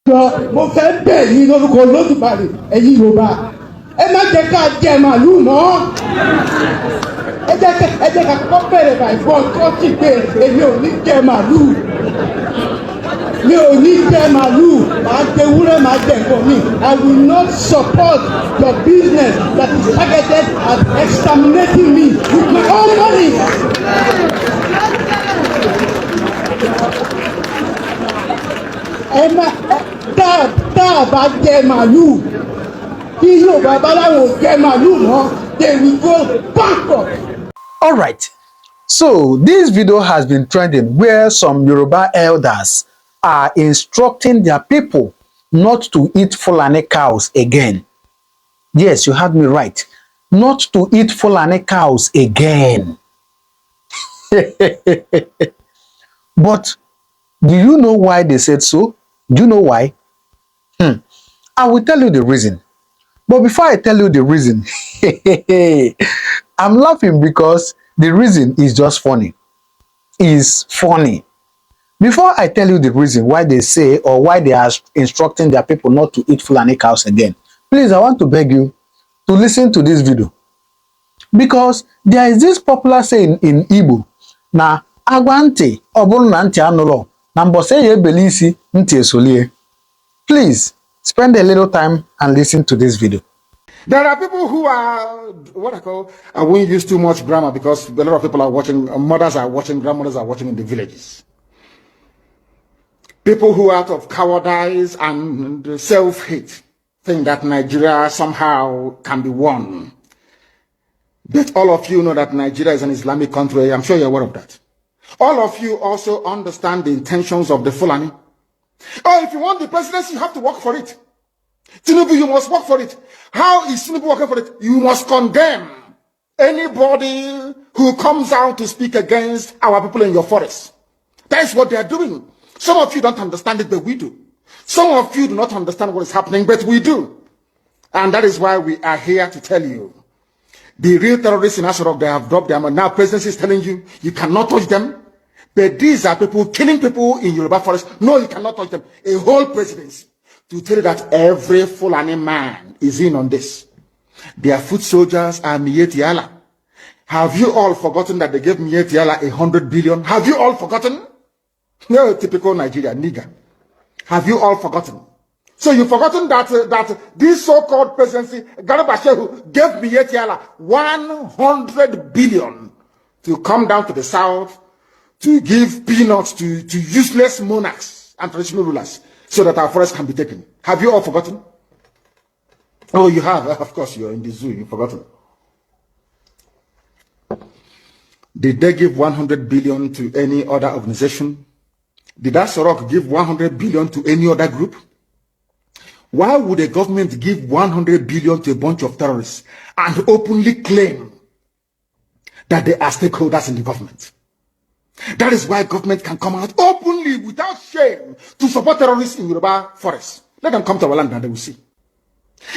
Mo fẹ́ bẹ̀ yín lórúkọ Olódùmarè ẹ̀yin Yorùbá ẹ má jẹ́ ká jẹ màlúù mọ́ ẹ jẹ́ ká kọ́kọ́ bẹ̀rẹ̀ by force kó sì pé èmi ò ní jẹ màlúù mi ò ní jẹ màlúù màá jẹ ewúrẹ́ màá jẹ nǹkan mi. I will not support your business that is targeted at exterminating me with my own money. Tá a bá jẹ màlúù kí Yorùbá bá láwọn ò jẹ màlúù mọ́ they will go bankrupt. All right, so this video has been trending where some Yoruba elders are instructing their people not to eat Fulani cows again. Yes, you heard me right. Not to eat Fulani cows again. But do you know why they said so? Do you know why? I will tell you the reason. But before I tell you the reason, I'm laughing because the reason is just funny. It's funny. Before I tell you the reason why they say or why they are instructing their people not to eat Fulani cows again, please, I want to beg you to listen to this video. Because there is this popular saying in Igbo, na agwante oburu na nti anulo na mbose ye belisi nti esolie. Please spend a little time and listen to this video. There are people who are what I call I won't use too much grammar because a lot of people are watching, mothers are watching, grandmothers are watching in the villages. People who out of cowardice and self-hate think that Nigeria somehow can be won. But all of you know that Nigeria is an Islamic country. I'm sure you're aware of that. All of you also understand the intentions of the Fulani. Oh, if you want the presidency, you have to work for it. Tinubu, you must work for it. How is Tinubu working for it? You must condemn anybody who comes out to speak against our people in your forest. That is what they are doing. Some of you don't understand it, but we do. Some of you do not understand what is happening, but we do. And that is why we are here to tell you. The real terrorists in Asarok, they have dropped them. And now presidency is telling you, you cannot touch them. But these are people killing people in Yoruba forest. No, you cannot touch them. A whole presidency to tell you that every Fulani man is in on this. Their foot soldiers are Mietiala. Have you all forgotten that they gave Mietiala 100 billion? Have you all forgotten? No, typical Nigeria, nigger. Have you all forgotten? So you've forgotten that this so-called presidency, Garba Shehu, gave Mietiala 100 billion to come down to the south to give peanuts to useless monarchs and traditional rulers so that our forests can be taken. Have you all forgotten? Oh, you have. Of course, you're in the zoo. You've forgotten. Did they give 100 billion to any other organization? Did Asorok give 100 billion to any other group? Why would a government give 100 billion to a bunch of terrorists and openly claim that they are stakeholders in the government? That is why government can come out openly without shame to support terrorists in Yoruba forests. Let them come to our land and they will see.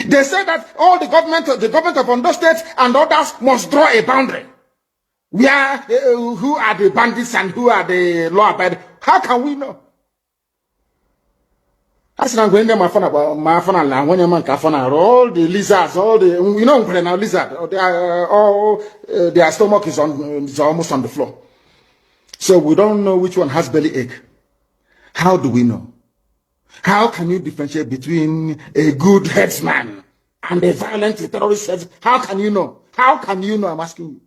They say that all the government of Ondo State and others must draw a boundary. Where who are the bandits and who are the law-abiding? How can we know? I said I'm going there my phone and when you man all the lizards, all the now lizard, their stomach is almost on the floor. So we don't know which one has belly ache. How do we know? How can you differentiate between a good headsman and a violent terrorist headsman? How can you know? How can you know? I'm asking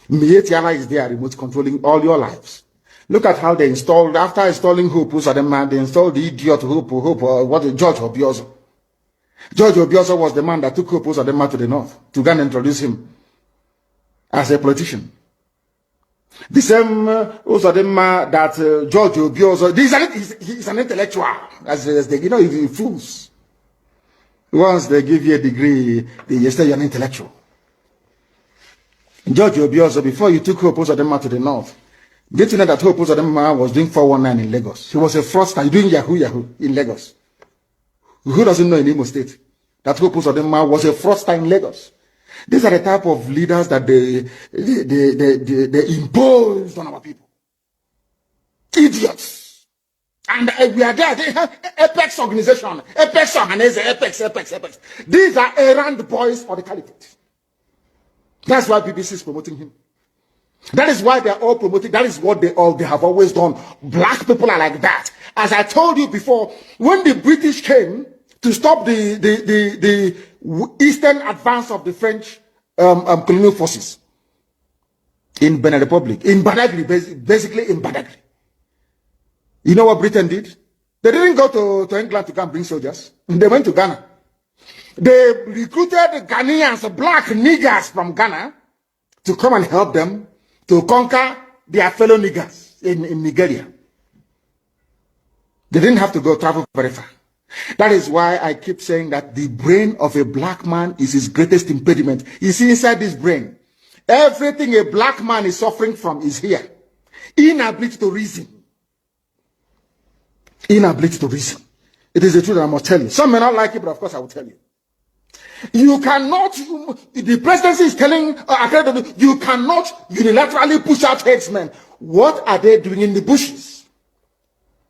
you. Mietiala is there, remote controlling all your lives. Look at how they installed, after installing Hope, they installed the idiot George Obiozo. George Obiozo was the man that took Hope to the north to go and introduce him as a politician. The same Uzodema that George Obiozo, he's an intellectual, as they, he fools. Once they give you a degree, they say you're an intellectual. George Obiozo, before you took Hope Uzodema to the north, did you know that Hope Uzodema was doing 419 in Lagos? He was a fraudster doing Yahoo in Lagos. Who doesn't know in Imo State that Hope Uzodema was a fraudster in Lagos? These are the type of leaders that they impose on our people. Idiots. And we are there. Apex organization. Apex organization. Apex. These are errand boys for the caliphate. That's why BBC is promoting him. That is why they're all promoting. That is what they have always done. Black people are like that. As I told you before, when the British came to stop the eastern advance of the French colonial forces in Benin Republic, in Badagry, basically in Badagry. You know what Britain did? They didn't go to England to come bring soldiers. They went to Ghana. They recruited Ghanaians, black niggers from Ghana, to come and help them to conquer their fellow niggers in Nigeria. They didn't have to go travel very far. That is why I keep saying that the brain of a black man is his greatest impediment. You see, inside this brain, everything a black man is suffering from is here. Inability to reason. Inability to reason. It is the truth I must tell you. Some may not like it, but of course I will tell you. You cannot, the presidency is telling, you cannot unilaterally push out headsmen. What are they doing in the bushes?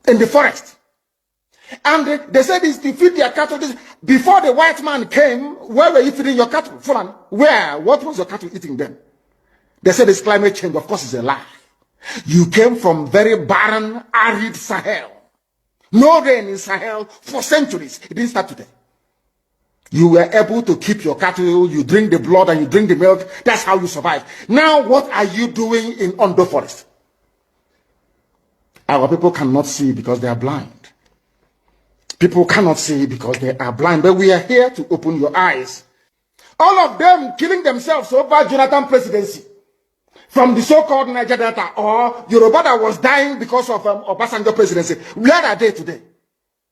In the forest? And they said it's to feed their cattle. Before the white man came, where were you feeding your cattle? Fulani? Where? What was your cattle eating then? They said it's climate change. Of course, it's a lie. You came from very barren, arid Sahel. No rain in Sahel for centuries. It didn't start today. You were able to keep your cattle, you drink the blood and you drink the milk. That's how you survive. Now, what are you doing in Ondo Forest? Our people cannot see because they are blind. People cannot see because they are blind. But we are here to open your eyes. All of them killing themselves over Jonathan presidency. From the so-called Niger Delta or Yoruba that was dying because of Obasanjo presidency. Where are they today?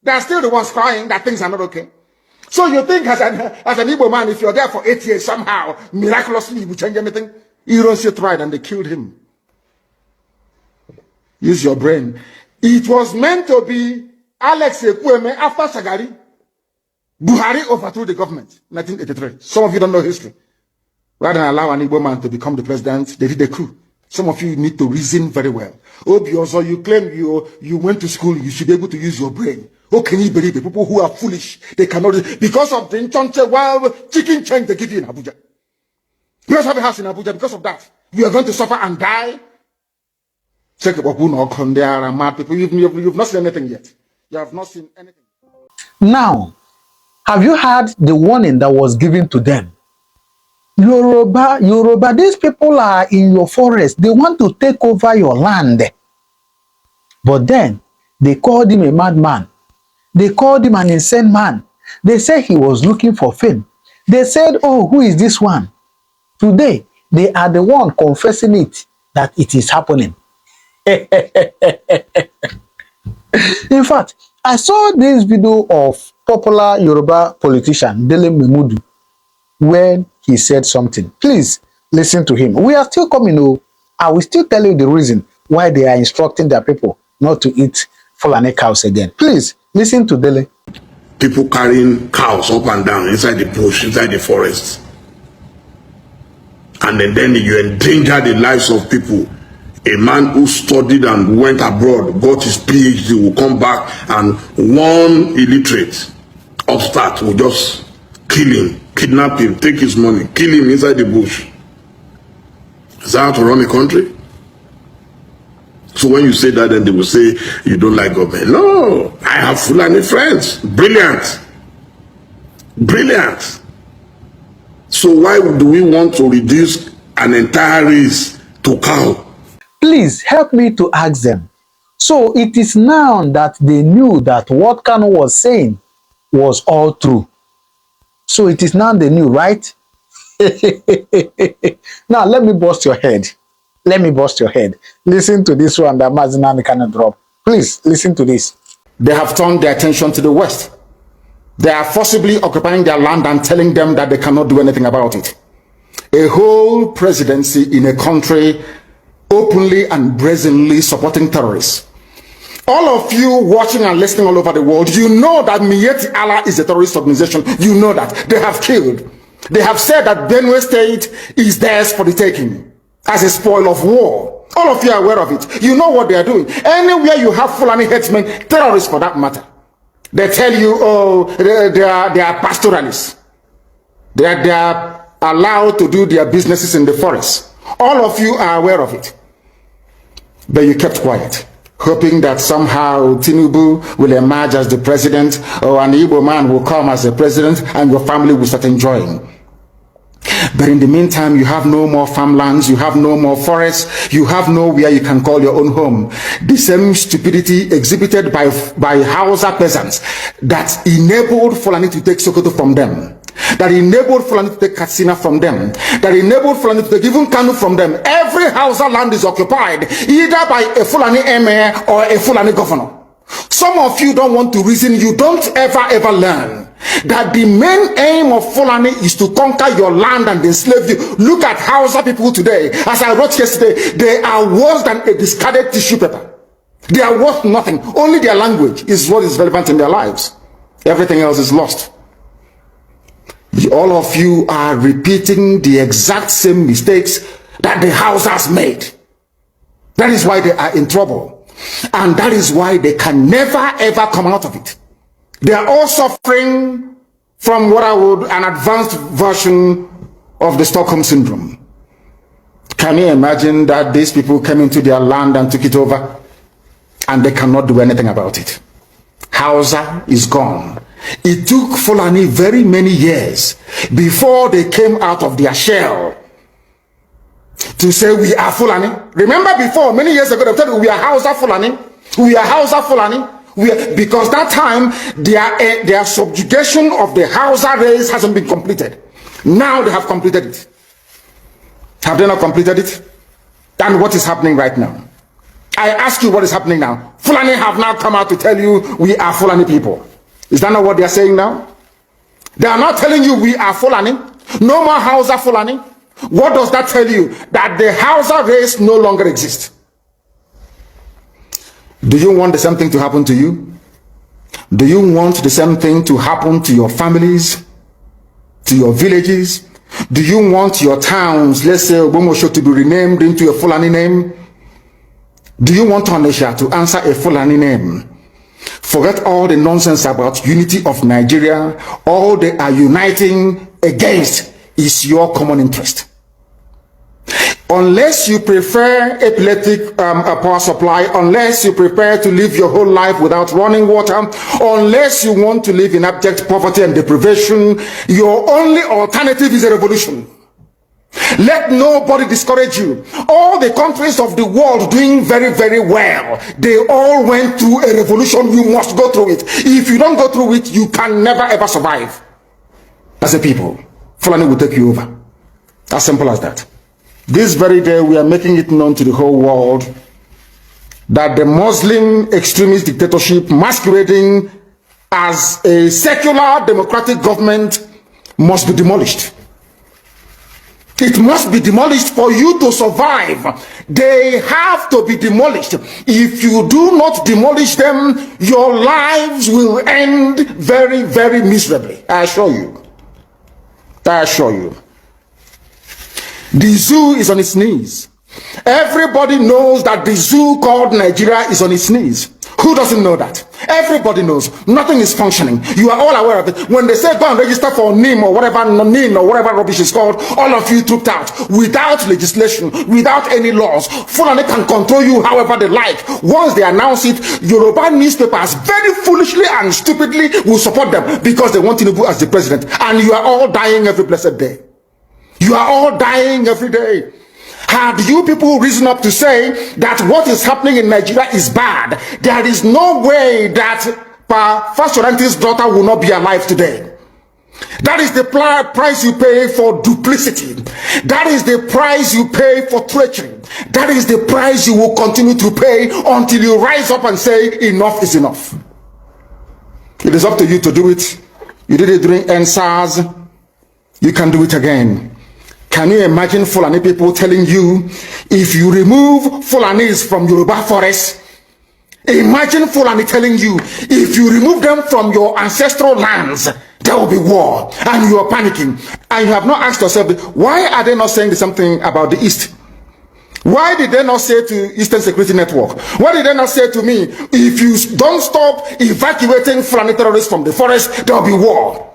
They are still the ones crying that things are not okay. So you think as an Igbo man, if you're there for 8 years, somehow, miraculously, you will change anything? Ironsi tried and they killed him. Use your brain. It was meant to be Alex Ekwueme after Shagari. Buhari overthrew the government, 1983. Some of you don't know history. Rather than allow an Igbo man to become the president, they did a coup. Some of you need to reason very well. Obi also, you claim you went to school, you should be able to use your brain. How can you believe it? People who are foolish, they cannot, because of the Nchonche wild chicken change they give you in Abuja. You don't have a house in Abuja because of that. You are going to suffer and die. Check the Wapuno, there are mad people. You've not seen anything yet. You have not seen anything. Now, have you heard the warning that was given to them? Yoruba, these people are in your forest. They want to take over your land. But then, they called him a madman. They called him an insane man. They said he was looking for fame. They said, oh, who is this one? Today, they are the one confessing it, that it is happening. In fact, I saw this video of popular Yoruba politician, Dele Memudu, when he said something. Please listen to him. We are still coming, I will still tell you the reason why they are instructing their people not to eat Fulani cows again. Please listen to Dele. People carrying cows up and down inside the bush, inside the forest. And then you endanger the lives of people. A man who studied and went abroad, got his PhD, will come back and one illiterate upstart will just kill him, kidnap him, take his money, kill him inside the bush. Is that how to run a country? So when you say that, then they will say you don't like government. No, I have Fulani friends. Brilliant. Brilliant. So why do we want to reduce an entire race to cow? Please help me to ask them. So it is now that they knew that what Kanu was saying was all true. So it is now they knew, right? Now let me bust your head. Let me bust your head. Listen to this one that Mazinani cannot drop. Please listen to this. They have turned their attention to the West. They are forcibly occupying their land and telling them that they cannot do anything about it. A whole presidency in a country openly and brazenly supporting terrorists. All of you watching and listening all over the world, you know that Miyetti Allah is a terrorist organization. You know that. They have killed. They have said that Benue State is theirs for the taking as a spoil of war. All of you are aware of it. You know what they are doing. Anywhere you have Fulani headsmen, terrorists for that matter, they tell you, oh, they are pastoralists. They are allowed to do their businesses in the forest. All of you are aware of it. But you kept quiet, hoping that somehow Tinubu will emerge as the president, or an Igbo man will come as the president, and your family will start enjoying. But in the meantime, you have no more farmlands, you have no more forests, you have nowhere you can call your own home. The same stupidity exhibited by Hausa peasants that enabled Fulani to take Sokoto from them, that enabled Fulani to take Katsina from them, that enabled Fulani to take even Kanu from them. Every Hausa land is occupied either by a Fulani emir or a Fulani governor. Some of you don't want to reason, you don't ever learn that the main aim of Fulani is to conquer your land and enslave you. Look at Hausa people today. As I wrote yesterday, they are worse than a discarded tissue paper. They are worth nothing. Only their language is what is relevant in their lives. Everything else is lost. All of you are repeating the exact same mistakes that the Hausas made. That is why they are in trouble. And that is why they can never ever come out of it. They are all suffering from what I would an advanced version of the Stockholm Syndrome. Can you imagine that these people came into their land and took it over and they cannot do anything about it? Hausa is gone. It took Fulani very many years before they came out of their shell to say we are Fulani. Remember before, many years ago, they said we are Hausa Fulani. We are Hausa Fulani. Because that time, their subjugation of the Hausa race hasn't been completed. Now they have completed it. Have they not completed it? And what is happening right now? I ask you what is happening now. Fulani have now come out to tell you we are Fulani people. Is that not what they are saying now? They are not telling you we are Fulani. No more Hausa Fulani. What does that tell you? That the Hausa race no longer exists. Do you want the same thing to happen to you? Do you want the same thing to happen to your families, to your villages? Do you want your towns, let's say Obomosho, to be renamed into a Fulani name? Do you want Onisha to answer a Fulani name? Forget all the nonsense about unity of Nigeria. All they are uniting against is your common interest. Unless you prefer epileptic power supply, unless you prepare to live your whole life without running water, unless you want to live in abject poverty and deprivation, your only alternative is a revolution. Let nobody discourage you. All the countries of the world doing very, very well, they all went through a revolution. You must go through it. If you don't go through it, you can never ever survive. As a people, Fulani will take you over. As simple as that. This very day, we are making it known to the whole world that the Muslim extremist dictatorship masquerading as a secular democratic government must be demolished. It must be demolished for you to survive. They have to be demolished. If you do not demolish them, your lives will end very, very miserably. I assure you. I assure you. The zoo is on its knees. Everybody knows that the zoo called Nigeria is on its knees. Who doesn't know that? Everybody knows. Nothing is functioning. You are all aware of it. When they say go and register for NIM or whatever, NIN or whatever rubbish is called, all of you trooped out without legislation, without any laws. Fulani can control you however they like. Once they announce it, Yoruba newspapers very foolishly and stupidly will support them because they want Tinubu as the president. And you are all dying every blessed day. You are all dying every day. Had you people risen up to say that what is happening in Nigeria is bad, there is no way that Fashoranti's daughter will not be alive today. That is the price you pay for duplicity. That is the price you pay for treachery. That is the price you will continue to pay until you rise up and say enough is enough. It is up to you to do it. You did it during NSAS. You can do it again. Can you imagine Fulani people telling you, if you remove Fulanis from Yoruba forest, imagine Fulani telling you, if you remove them from your ancestral lands, there will be war, and you are panicking. And you have not asked yourself, why are they not saying the same thing about the East? Why did they not say to Eastern Security Network? Why did they not say to me, if you don't stop evacuating Fulani terrorists from the forest, there will be war?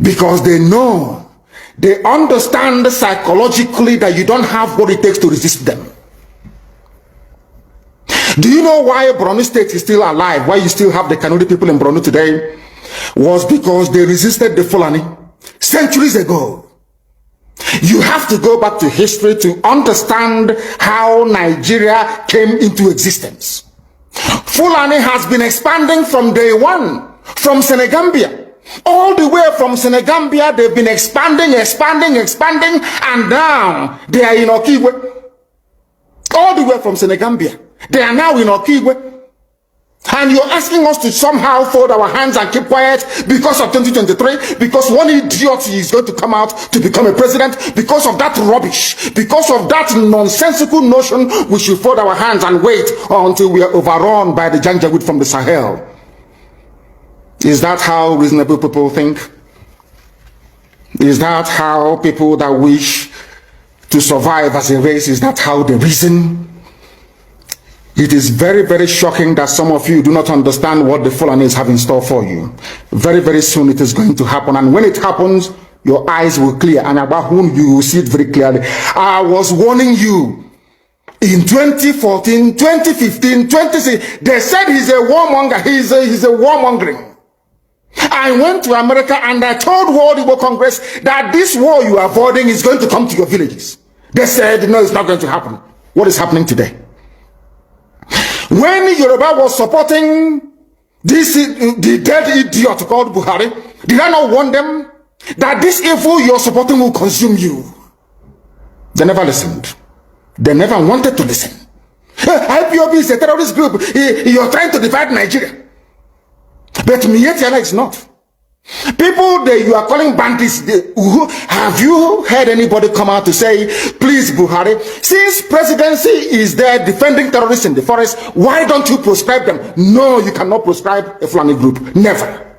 Because they know, they understand psychologically that you don't have what it takes to resist them. Do you know why Borno State is still alive? Why you still have the Kanuri people in Borno today? Was because they resisted the Fulani centuries ago. You have to go back to history to understand how Nigeria came into existence. Fulani has been expanding from day one, from Senegambia. All the way from Senegambia, they've been expanding, and now they are in Okigwe. All the way from Senegambia. They are now in Okigwe. And you're asking us to somehow fold our hands and keep quiet because of 2023, because one idiot is going to come out to become a president, because of that rubbish, because of that nonsensical notion, we should fold our hands and wait until we are overrun by the Janjaweed from the Sahel. Is that how reasonable people think? Is that how people that wish to survive as a race, is that how they reason? It is very, very shocking that some of you do not understand what the Fulanis have in store for you. Very, very soon it is going to happen. And when it happens, your eyes will clear. And about whom you will see it very clearly. I was warning you. In 2014, 2015, 2016, they said he's a warmonger. He's a warmongering. I went to America and I told World Igbo Congress that this war you are avoiding is going to come to your villages. They said, no, it's not going to happen. What is happening today? When Yoruba was supporting the dead idiot called Buhari, did I not warn them that this evil you're supporting will consume you? They never listened. They never wanted to listen. IPOB is a terrorist group. You're trying to divide Nigeria. But Mietiala is not. People that you are calling bandits, have you heard anybody come out to say, please Buhari, since presidency is there defending terrorists in the forest, why don't you proscribe them? No, you cannot proscribe a Fulani group. Never.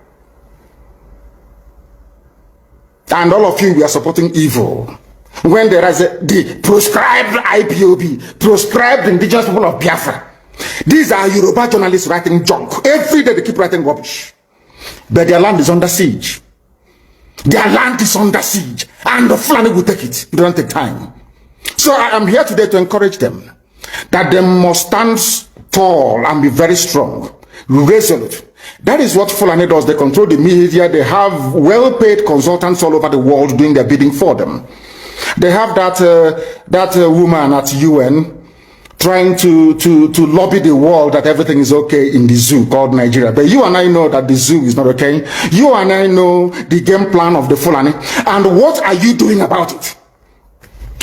And all of you, we are supporting evil. When there is the proscribed IPOB, proscribed indigenous people of Biafra. These are Yoruba journalists writing junk. Every day they keep writing rubbish. But their land is under siege. Their land is under siege. And the Fulani will take it. It don't take time. So I am here today to encourage them that they must stand tall and be very strong, resolute. That is what Fulani does. They control the media. They have well-paid consultants all over the world doing their bidding for them. They have that woman at UN trying to lobby the world that everything is okay in the zoo called Nigeria. But you and I know that the zoo is not okay. You and I know the game plan of the Fulani. And what are you doing about it?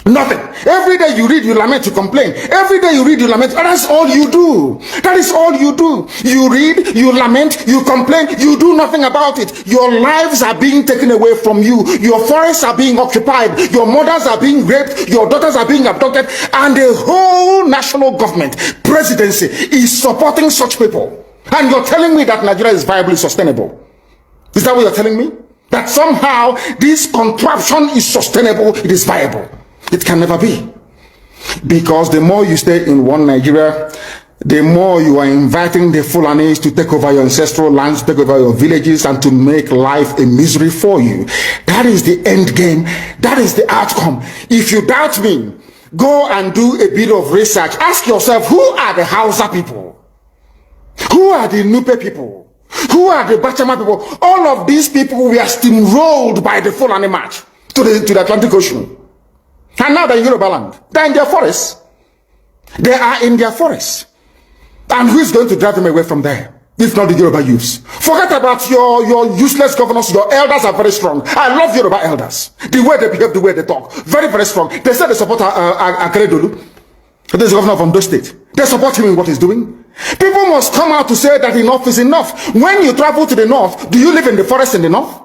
Nothing. Every day you read, you lament, you complain. Every day you read, you lament. And that's all you do. That is all you do. You read, you lament, you complain. You do nothing about it. Your lives are being taken away from you. Your forests are being occupied. Your mothers are being raped. Your daughters are being abducted. And the whole national government, presidency, is supporting such people. And you're telling me that Nigeria is viably sustainable. Is that what you're telling me? That somehow this contraption is sustainable, it is viable. It can never be. Because the more you stay in one Nigeria, the more you are inviting the Fulanis to take over your ancestral lands, take over your villages, and to make life a misery for you. That is the end game. That is the outcome. If you doubt me, go and do a bit of research. Ask yourself, who are the Hausa people? Who are the Nupe people? Who are the Bachama people? All of these people were steamrolled by the Fulani march to the Atlantic Ocean. And now they're in Yoruba land. They're in their forests. They are in their forests. And who is going to drive them away from there? If not the Yoruba youths. Forget about your useless governors. Your elders are very strong. I love Yoruba elders. The way they behave, the way they talk. Very, very strong. They said they support Akeredolu. This is the governor of Ondo State. They support him in what he's doing. People must come out to say that enough is enough. When you travel to the north, do you live in the forest in the north?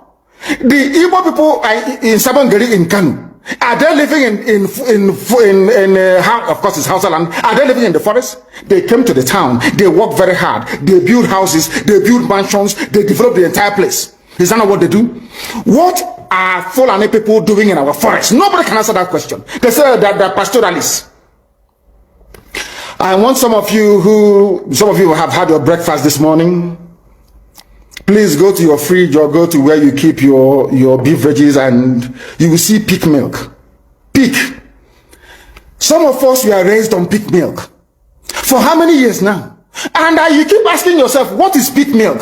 The Igbo people in Sabongeri in Kanu. Are they living of course it's Hausa land? Are they living in the forest? They came to the town. They work very hard. They build houses. They build mansions. They develop the entire place. Is that not what they do? What are Fulani people doing in our forest? Nobody can answer that question. They say that they're pastoralists. I want some of you have had your breakfast this morning. Please go to your fridge or go to where you keep your beverages and you will see peak milk. Peak. Some of us were raised on peak milk. For how many years now? And you keep asking yourself, what is peak milk?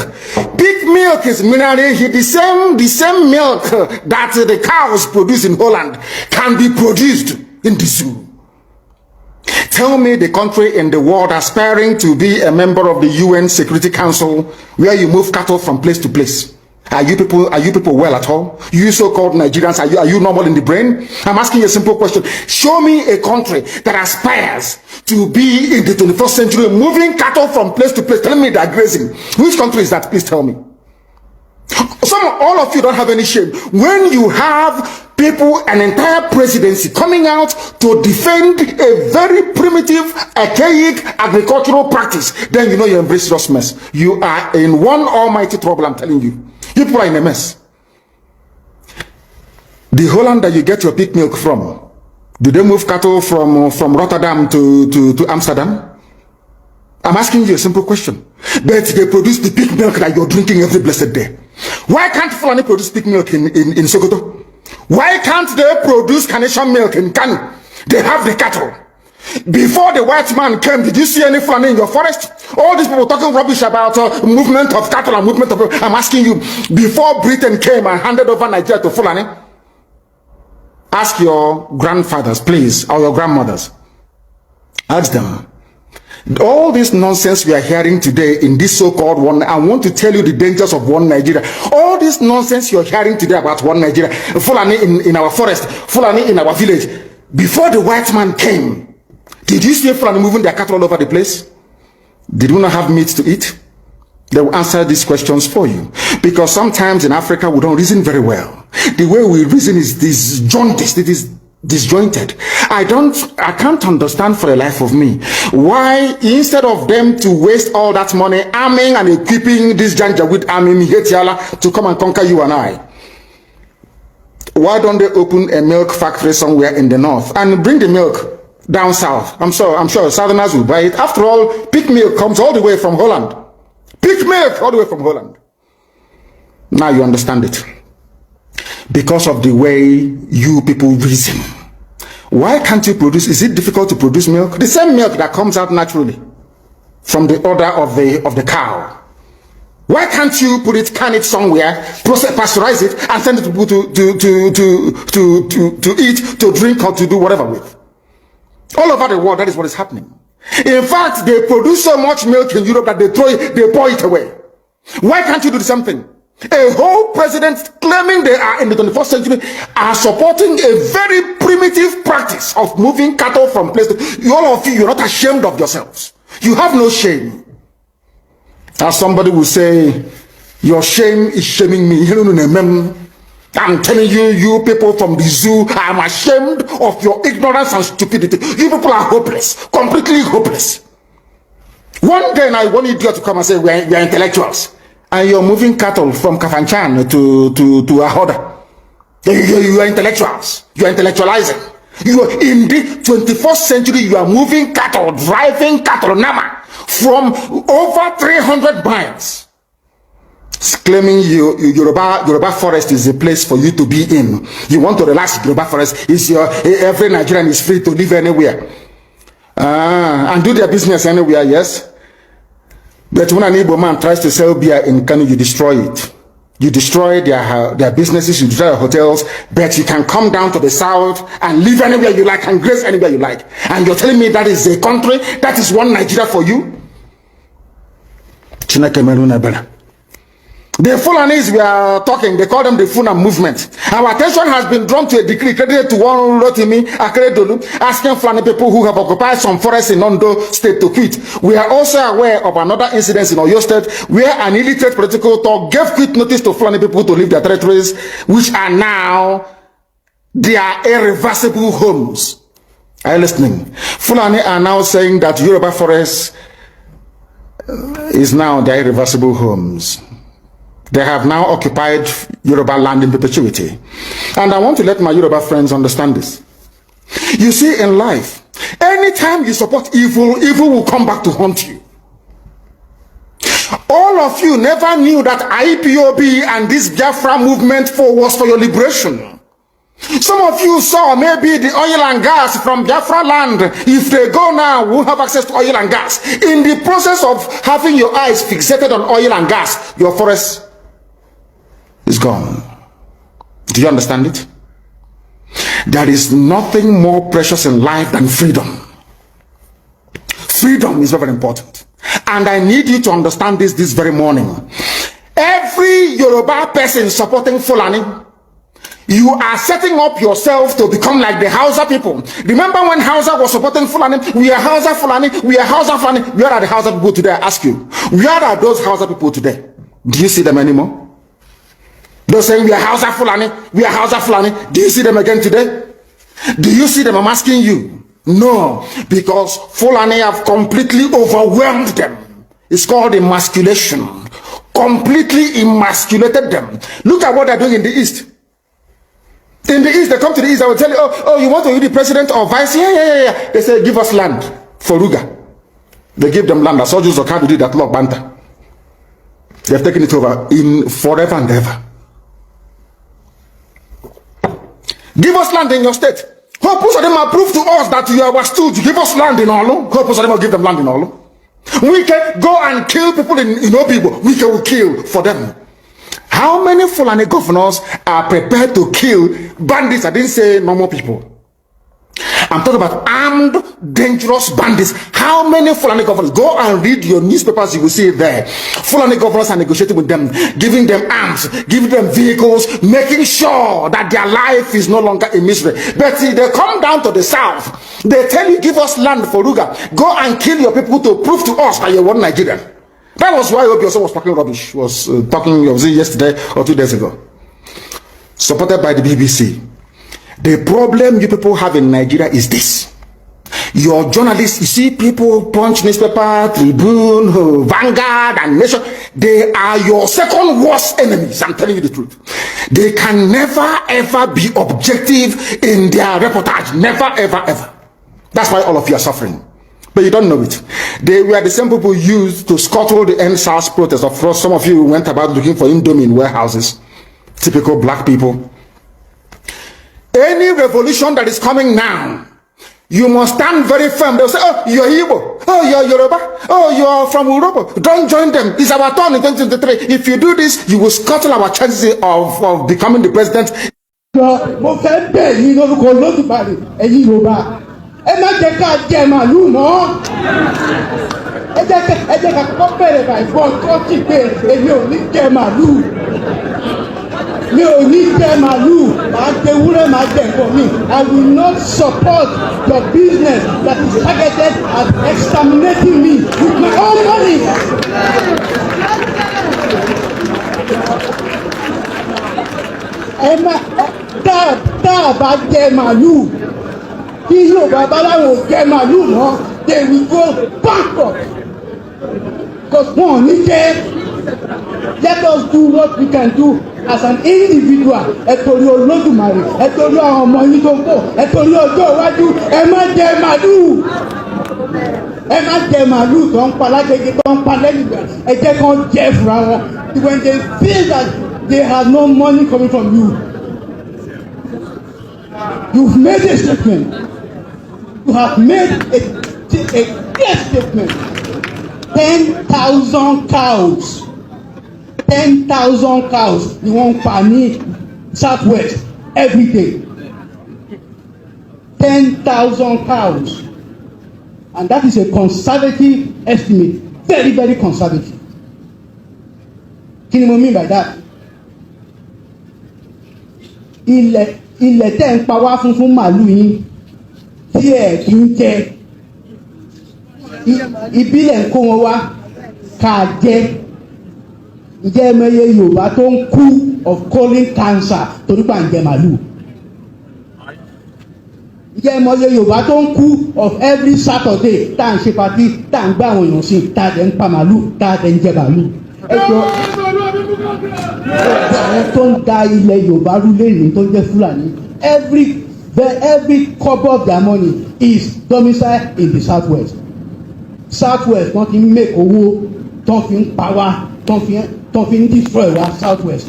Peak milk is mineral, the same milk that the cows produce in Holland can be produced in the zoo. Tell me the country in the world aspiring to be a member of the UN Security Council where you move cattle from place to place. Are you people well at all? You so-called Nigerians, are you normal in the brain? I'm asking you a simple question. Show me a country that aspires to be in the 21st century moving cattle from place to place. Tell me they're grazing. Which country is that? Please tell me. All of you don't have any shame. When you have people, an entire presidency coming out to defend a very primitive, archaic agricultural practice, then you know you embrace this mess. You are in one almighty trouble, I'm telling you. People are in a mess. The Holland that you get your pig milk from, do they move cattle from Rotterdam to Amsterdam? I'm asking you a simple question. But they produce the pig milk that you're drinking every blessed day. Why can't Fulani produce pig milk in Sokoto? Why can't they produce carnation milk in Kano? They have the cattle. Before the white man came, did you see any Fulani in your forest? All these people talking rubbish about movement of cattle and movement of... I'm asking you, before Britain came and handed over Nigeria to Fulani, ask your grandfathers, please, or your grandmothers. Ask them. All this nonsense we are hearing today in this so-called one, I want to tell you the dangers of one Nigeria. All this nonsense you're hearing today about one Nigeria, Fulani in our forest, Fulani in our village. Before the white man came, did you see Fulani moving their cattle all over the place? Did we not have meat to eat? They will answer these questions for you. Because sometimes in Africa, we don't reason very well. The way we reason is disjointed. It is disjointed. I can't understand for the life of me why instead of them to waste all that money arming and equipping this Janjaweed army Mihetiala to come and conquer you and I, why don't they open a milk factory somewhere in the north and bring the milk down south? I'm sure Southerners will buy it. After all, pig milk comes all the way from Holland. Pig milk all the way from Holland. Now you understand it. Because of the way you people reason. Why can't you produce? Is it difficult to produce milk? The same milk that comes out naturally from the udder of the cow. Why can't you can it somewhere, pasteurize it, and send it to people to eat, to drink, or to do whatever with? All over the world, that is what is happening. In fact, they produce so much milk in Europe that they pour it away. Why can't you do the same thing? A whole president claiming they are in the 21st century are supporting a very primitive practice of moving cattle from place to... All of you, you're not ashamed of yourselves. You have no shame. As somebody will say, your shame is shaming me. I'm telling you, you people from the zoo, I'm ashamed of your ignorance and stupidity. You people are hopeless, completely hopeless. One day I want idiot to come and say, we are intellectuals. And you're moving cattle from Kafanchan to Ahoda. You are intellectuals. You are intellectualizing. You are in the 21st century. You are moving cattle, driving cattle, Nama, from over 300 miles. Claiming Yoruba forest is a place for you to be in. You want to relax. Yoruba forest is every Nigerian is free to live anywhere and do their business anywhere. Yes. But when an Igbo man tries to sell beer in Kano, you destroy it. You destroy their businesses, you destroy their hotels, but you can come down to the south and live anywhere you like and graze anywhere you like. And you're telling me that is a country, that is one Nigeria for you? The Fulanis we are talking, they call them the Funa movement. Our attention has been drawn to a decree credited to one Rotimi Akeredolu, asking Fulani people who have occupied some forests in Ondo State to quit. We are also aware of another incident in Oyo State where an illiterate political talk gave quit notice to Fulani people to leave their territories, which are now their irreversible homes. Are you listening? Fulani are now saying that Yoruba forest is now their irreversible homes. They have now occupied Yoruba land in perpetuity. And I want to let my Yoruba friends understand this. You see, in life, any anytime you support evil, evil will come back to haunt you. All of you never knew that IPOB and this Biafra movement was for your liberation. Some of you saw maybe the oil and gas from Biafra land. If they go now, we'll have access to oil and gas. In the process of having your eyes fixated on oil and gas, your forest is gone. Do you understand it? There is nothing more precious in life than freedom. Freedom is very important. And I need you to understand this very morning. Every Yoruba person supporting Fulani, you are setting up yourself to become like the Hausa people. Remember when Hausa was supporting Fulani? We are Hausa Fulani, we are Hausa Fulani. Where are the Hausa people today? I ask you. Where are those Hausa people today? Do you see them anymore? They're saying we are Hausa Fulani, we are Hausa Fulani. Do you see them again today? Do you see them? I'm asking you. No, because Fulani have completely overwhelmed them. It's called emasculation. Completely emasculated them. Look at what they're doing in the East. In the East, they come to the East, I will tell you, oh, you want to be the president or vice? Yeah. They say, give us land for Ruga. They give them land. I saw Joseph Okado did that law Banta. They have taken it over in forever and ever. Give us land in your state. Hope of them approve to us that you are stood. Give us land in Olo. Hope of them will give them land in Olo. We can go and kill people in Obibo. We can kill for them. How many Fulani governors are prepared to kill bandits? I didn't say normal people. I'm talking about armed, dangerous bandits. How many Fulani governors? Go and read your newspapers, you will see it there. Fulani governors are negotiating with them, giving them arms, giving them vehicles, making sure that their life is no longer a misery. But see, they come down to the south. They tell you, give us land for Ruga. Go and kill your people to prove to us that you're one Nigerian. That was why Obioso was talking rubbish. Was yesterday or 2 days ago. Supported by the BBC. The problem you people have in Nigeria is this. Your journalists, you see people, Punch newspaper, Tribune, Vanguard, and Nation, they are your second worst enemies. I'm telling you the truth. They can never ever be objective in their reportage. Never ever ever. That's why all of you are suffering. But you don't know it. They were the same people used to scuttle the NSAS protest. Of course, some of you went about looking for Indomie in warehouses. Typical black people. Any revolution that is coming now, you must stand very firm. They'll say, oh, you're Igbo. Oh, you're Yoruba. Oh, you're from Europe. Don't join them. It's our turn in 2023. If you do this, you will scuttle our chances of becoming the president. Ẹ má jẹ́ ká jẹ màlúù mọ́. Ẹ jẹ́ ká kọ́kọ́ bẹ̀rẹ̀ by boycott pé èmi ò ní jẹ màlúù. Mi ò ní jẹ màlúù. Màá jẹ ewúrẹ́, màá jẹ nǹkan mi. I will not support your business that is targeted at exterminating me with my own money. Ẹ má tá a bá jẹ màlúù. Kí Yorùbá bá láwọn jẹ màlúù mọ́, they will go bankrupt. Because wọ́n ní jẹ́. Let us do what we can do as an individual. Ẹ torí Olódùmarè, ẹ torí àwọn ọmọ yín tó ń bọ̀, ẹ torí ọjọ́ iwájú, ẹ má jẹ màlúù. Ẹ má jẹ màlúù tó ń pa lágbègbè tó ń pa lẹ́yìnbẹ̀. Ẹ jẹ́ kán jẹ fúnra wọn. When they feel that they have no money coming from you, you've made a statement. You have made a clear statement. 10,000 cows. 10,000 cows ni wọ́n pa ní Southwest every day. 10,000 cows. And that is a conservative estimate. Very, very conservative. Kí ni mo mean by that? Ilẹ̀ tẹ́ ń pa wá fún màlúù yín tí ẹ̀ kì í jẹ. Ìbílẹ̀ ń kó wọn wá ká jẹ. Ǹjẹ́ ẹmẹyẹ Yorùbá tó ń kú of colon cancer torí pà ń jẹ màlúù? Ǹjẹ́ ẹmẹyẹ Yorùbá tó ń kú of every Saturday tá à ń ṣe patí tá à ń gbá àwọn èèyàn sí tá à ń pa màlúù tá à ń jẹ màlúù? Ẹjọ́ àwọn tó ń da ilẹ̀ Yorùbá rú lẹ́yìn tó ń jẹ́ Fúlàní, every every couple of their money is domiciled in the southwest. Southwest wọ́n ti ń make owó tó fi ń pa wá tó fi ń destroy wá southwest.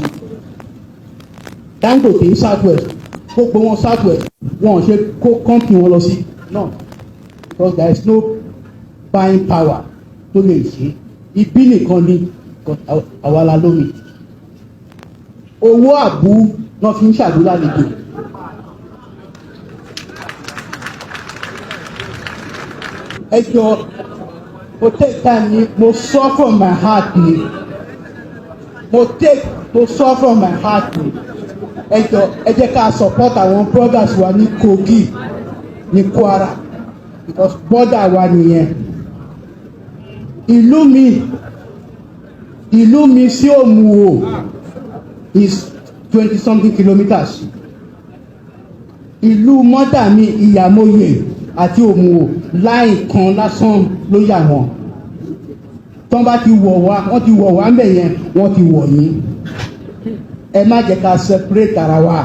Dangote southwest gbogbo wọn southwest wọn ò ṣe kó company wọn lọ sí no, because there is no buying power tó lè ṣe ibi nìkan ni àwa la lómi. Owó àbú náà fi ń ṣàdúrà lẹ́jọ́. Ẹ jọ mo take time ni mo sọ from my heart ni mo sọ from my heart ni. Ẹ jọ ẹ jẹ́ ká support àwọn brothers wa ní Kogi ní Kwara because border wa nìyẹn. Ìlú mi sí Òmùwò is 20-something kilometers. Ìlú mọ́tà mi Ìyàmóye àti Òmùwò láì kan lásán ló yà wọ́n. Tọ́n bá ti wọ̀ wá wọ́n ti wọ̀ wá ń bẹ̀ yẹn wọ́n ti wọ̀ yín. Ẹ má jẹ́ ká separate ara wa.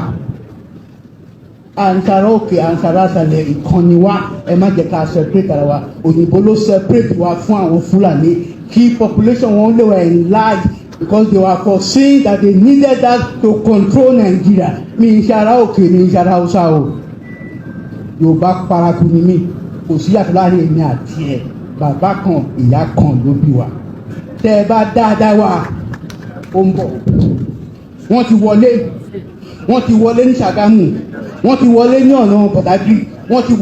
Àǹsàrà òkè àǹsàrà àṣàlẹ̀ ìkànnì wa ẹ má jẹ́ ká separate ara wa. Òyìnbó ló separate wa fún àwọn Fúlàní kí population wọn lè wà enlarged because they were foreseeing that they needed that to control Nigeria. Mi ìṣàrà òkè mi ìṣàrà Hausa o. Yorùbá paraku ni mí kò sí yàtọ̀ láàrin èmi àti ẹ̀ bàbá kan ìyá kan ló bí wa. Tẹ́ ẹ bá dáadáa wà ó ń bọ̀. Wọ́n ti wọlé ní Ṣàgámù wọ́n ti wọlé ní ọ̀nà Pàtàkì wọ́n ti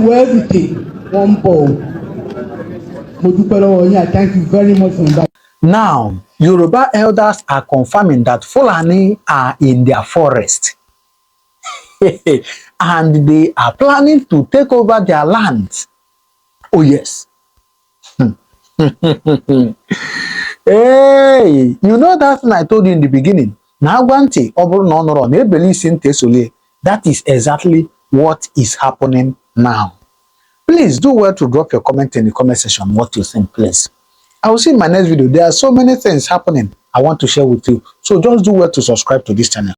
wọ everything wọ́n ń bọ̀ o. Mo dúpẹ́ lọ́wọ́ yín. I thank you very much for that. Now, Yoruba elders are confirming that Fulani are in their forest and they are planning to take over their land. Oh yes. Hey, you know that thing I told you in the beginning? That is exactly what is happening now. Please do well to drop your comment in the comment section what you think, please. I will see in my next video. There are so many things happening I want to share with you. So just do well to subscribe to this channel.